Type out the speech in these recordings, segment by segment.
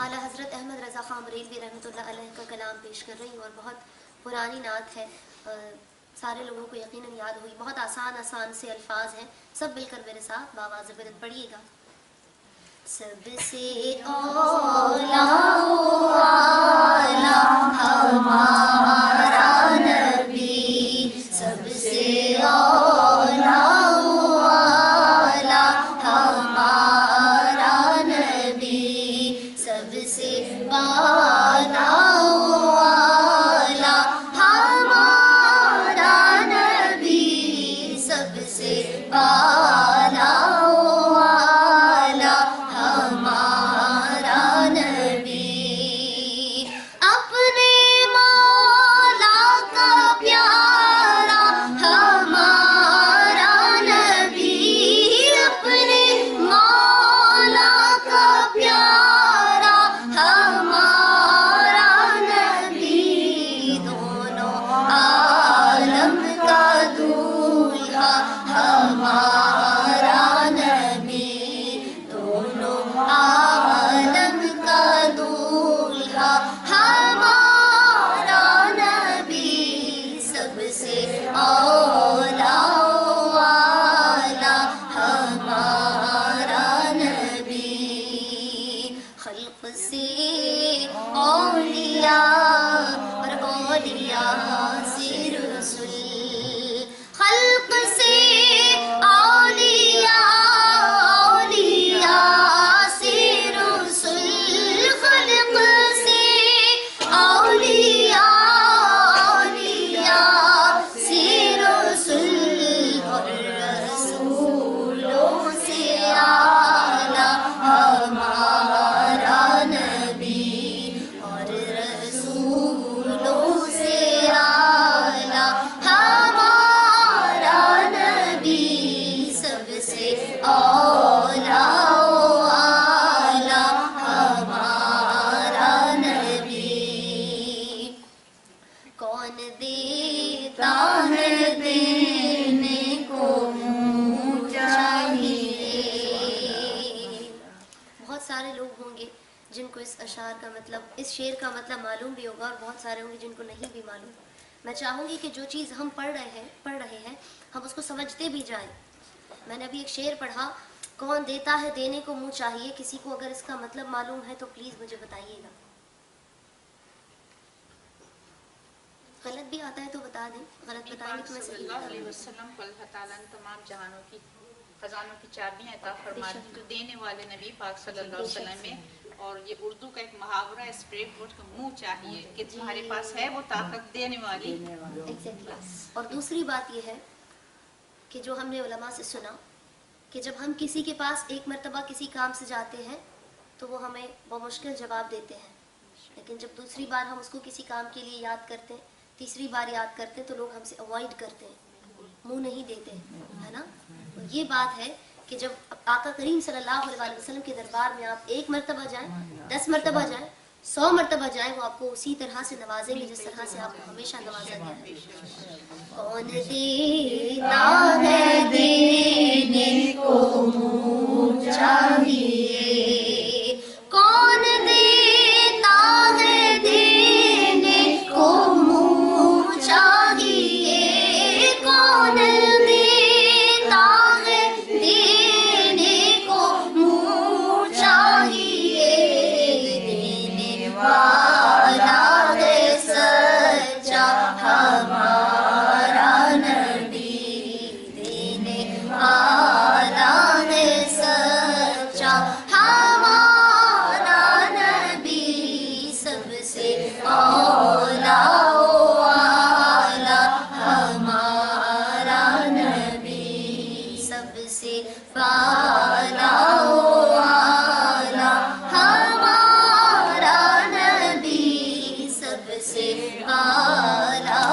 اعلیٰ حضرت احمد رضا خان بریلوی رحمۃ اللہ علیہ کا کلام پیش کر رہی ہوں، اور بہت پرانی نعت ہے، سارے لوگوں کو یقیناً یاد ہوئی. بہت آسان سے الفاظ ہیں، سب مل کر میرے ساتھ باواز بلند پڑھیے گا. سب سے اولا ہمارا نبی، سب سے اولا ہمارا نبی، سب سے بالا والا ہمارا نبی، سب سے بالا والا ہمارا نبی. اپنے مولا کا پیارا ہمارا نبی، اپنے مولا کا پیارا ہمارا نبی، دونوں عالم کا دولہا ہمارا نبی، دونوں عالم کا دولہا ہمارا نبی، سب سے اولا والا ہمارا نبی. خلق سے اولیاء اور اولیاء سے رسول، خلق سے اولیاء اولیاء سے رسول، خلق سے اولیاء اولیاء سے رسول، اور رسولوں سے اعلیٰ ہمارا نبی، اور رسولوں سے اعلیٰ ہمارا نبی، سب سے اولا والا ہمارا نبی. کون دیتا ہے دینے کو منہ چاہیے. بہت سارے لوگ ہوں گے جن کو اس اشعار کا مطلب، اس شعر کا مطلب معلوم بھی ہوگا، اور بہت سارے ہوں گے جن کو نہیں بھی معلوم. میں چاہوں گی کہ جو چیز ہم پڑھ رہے ہیں ہم اس کو سمجھتے بھی جائیں. میں نے ابھی ایک شعر پڑھا، کون دیتا ہے دینے کو منہ چاہیے. کسی کو اگر اس کا مطلب معلوم ہے تو پلیز مجھے بتائیے گا. غلط بھی آتا ہے تو بتا دیں، غلط بتائیں گے تو میں صحیح صلی بتا اللہ علیہ دوں. وسلم کو اللہ تعالیٰ نے تمام جہانوں کی خزانوں کی چابیاں عطا فرما دی، تو دینے والے نبی پاک صلی اللہ علیہ وسلم میں. اور یہ اردو کا ایک محاورہ ہے، اسپریڈ بورڈ کا منہ چاہیے، کہ تمہارے پاس ہے وہ طاقت دینے والی. ایگزیکٹلی. اور دوسری بات یہ ہے کہ جو ہم نے علماء سے سنا کہ جب ہم کسی کے پاس ایک مرتبہ کسی کام سے جاتے ہیں تو وہ ہمیں بمشکل جواب دیتے ہیں، لیکن جب دوسری بار ہم اس کو کسی کام کے لیے یاد کرتے ہیں، تیسری بار یاد کرتے ہیں، تو لوگ ہم سے اوائڈ کرتے ہیں، منہ نہیں دیتے، ہے نا. تو یہ بات ہے کہ جب آقا کریم صلی اللہ علیہ وسلم کے دربار میں آپ ایک مرتبہ جائیں، 10 مرتبہ جائیں، 100 مرتبہ جائیں، وہ آپ کو اسی طرح سے نوازیں گے جس طرح سے آپ کو ہمیشہ نوازا گیا ہے. کون دیتا ہے دینے کو منہ چاہیے، کون دیتا ہے دینے کو منہ چاہیے، کون دیتا ہے دینے کو منہ چاہیے. دینے والا ہے سچا ہمارا نبی، دینے والا ہے سچا ہمارا نبی، سب سے اولا والا ہمارا نبی، سب سے بالا والا ہمارا نبی، سب سے بالا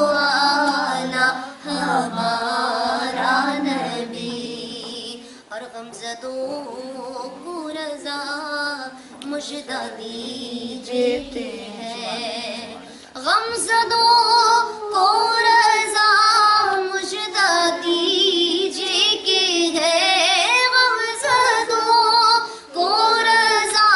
والا ہمارا نبی. اور غمزدوں کو رضا مژدہ دیجتے ہیں، غمزدوں کو رضا مژدہ دیجے کہ ہے، غمزدوں کو رضا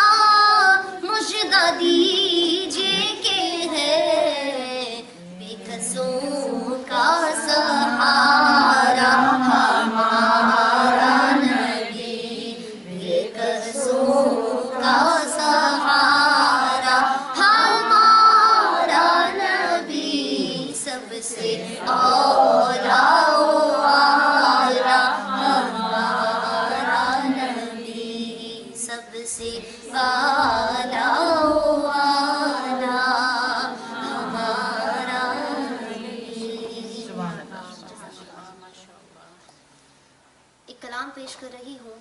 بسوں کا سہارا ہمارا نبی سب سے اولا ہمارا نبی سب سے والا ہمارا نبی. ایک کلام پیش کر رہی ہوں،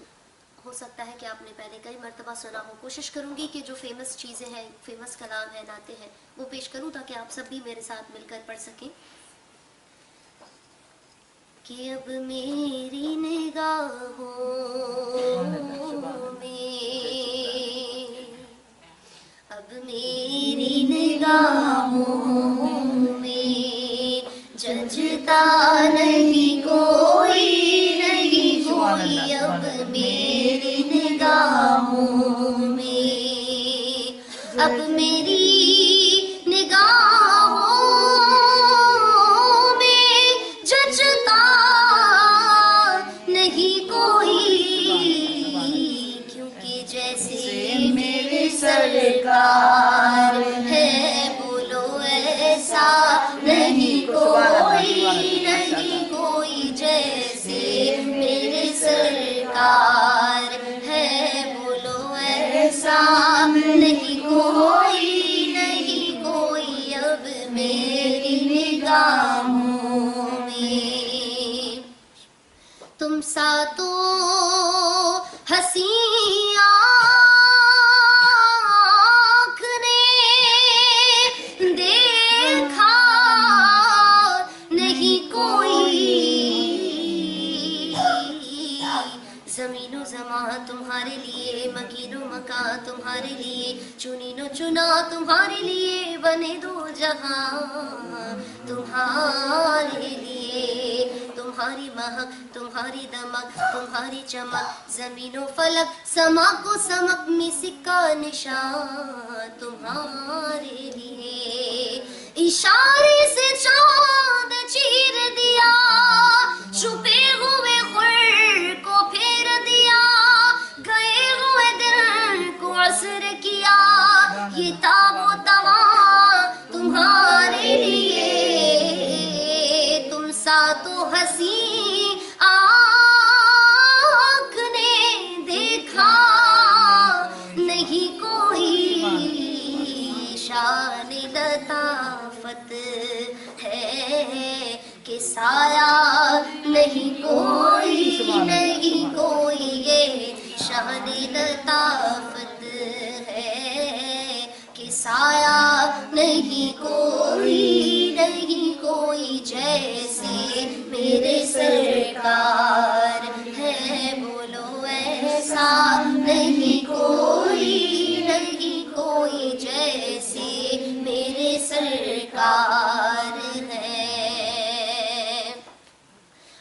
ہو سکتا ہے کہ آپ نے پہلے کئی مرتبہ سنا ہو. کوشش کروں گی کہ جو فیمس چیزیں ہیں، فیمس کلام ہیں، نعتیں ہیں، وہ پیش کروں تاکہ آپ سب بھی میرے ساتھ مل کر پڑھ سکیں. کہ اب میری نگاہوں میں، اب میری نگاہوں میں ججتا نہیں کوئی، نہیں کوئی اب میری نگاہوں میں، اب میری نگاہوں میں ججتا نہیں کوئی، کیونکہ جیسے میرے سرکار ہے بولو ایسا نہیں کوئی، نہیں کوئی جیسے میرے سرکار ہے بولو ایسا نہیں کوئی، نہیں کوئی اب میری نگاہوں میں. تم سا تو حسین آنکھ نے دیکھا نہیں کوئی، زمین و زمان تمہارے لیے، مکین و مکان تمہارے لیے، چنین و چنا تمہارے لیے، بنے دو جہاں تمہارے لیے، تمہاری مہک تمہاری دمک تمہاری چمک، زمین و فلک سما کو سمک میں سکہ نشان تمہارے لیے. اشارے سے چاند چیر دیا، چھپے ہوئے خور کو پھیر دیا، گئے ہوئے دل کو عصر کیا، یہ تاب و تمام تمہارے لیے. تم سا تو حسین آنکھ نے دیکھا نہیں کوئی، شان لطافت ہے کہ سایہ نہیں کوئی، نہیں کوئی یہ شان لطافت ہے کہ سایہ نہیں کوئی، نہیں کوئی جیسے میرے سرکار ہے بولو ایسا نہیں کوئی، نہیں کوئی جیسے میرے سرکار ہے.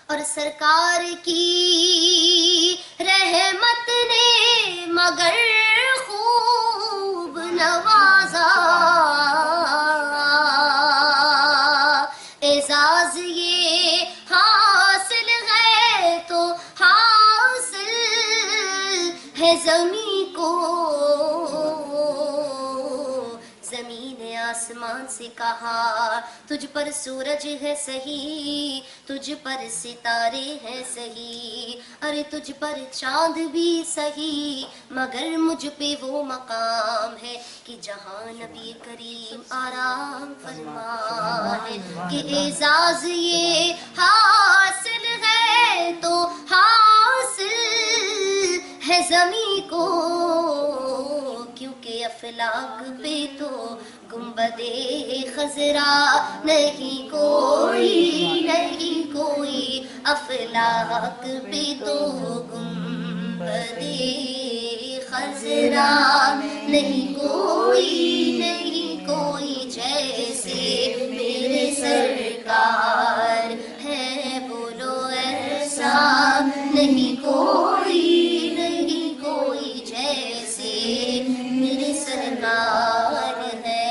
اور سرکار کی رحمت نے مگر خوب نوازا، اعزاز یہ حاصل ہے تو حاصل ہے زمین کو، زمین نے آسمان سے کہا تجھ پر سورج ہے صحیح، تجھ پر ستارے ہیں صحیح، ارے تجھ پر چاند بھی صحیح، مگر مجھ پہ وہ مقام ہے کہ جہاں نبی کریم آرام فرما ہے. کہ اعزاز یہ حاصل ہے تو حاصل ہے زمین کو، کیونکہ افلاک پہ تو گنبد خضرا نہیں کوئی، نہیں کوئی افلاک پہ تو گنبد خضرا نہیں کوئی، نہیں کوئی جیسے میرے سرکار ہے بولو ایسا نہیں کوئی، نہیں کوئی جیسے میرے سرکار ہے.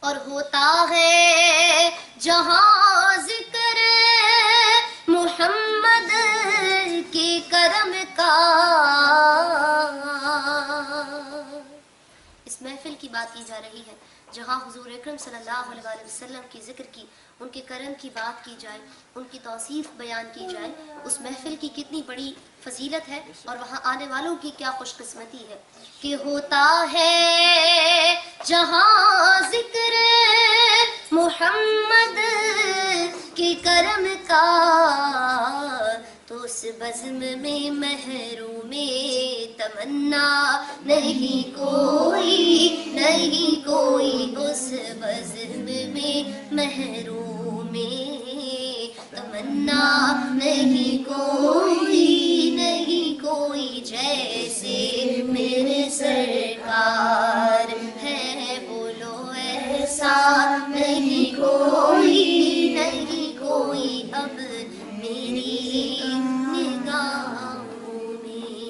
اور ہوتا ہے جہاں ذکر محمد کے کرم کا، اس محفل کی بات کی جا رہی ہے جہاں حضور اکرم صلی اللہ علیہ وسلم کی ذکر کی، ان کے کرم کی بات کی جائے، ان کی توصیف بیان کی جائے، اس محفل کی کتنی بڑی فضیلت ہے اور وہاں آنے والوں کی کیا خوش قسمتی ہے کہ ہوتا ہے جہاں ذکر محمد کے کرم کا، تو اس بزم میں محروم تمنا نہیں کوئی، نہیں کوئی، اس بزم میں محروم تمنا نہیں کوئی، نہیں کوئی، جیسے میرے سرکار ہے بولو ایسا نہیں کوئی، نہیں کوئی، اب میری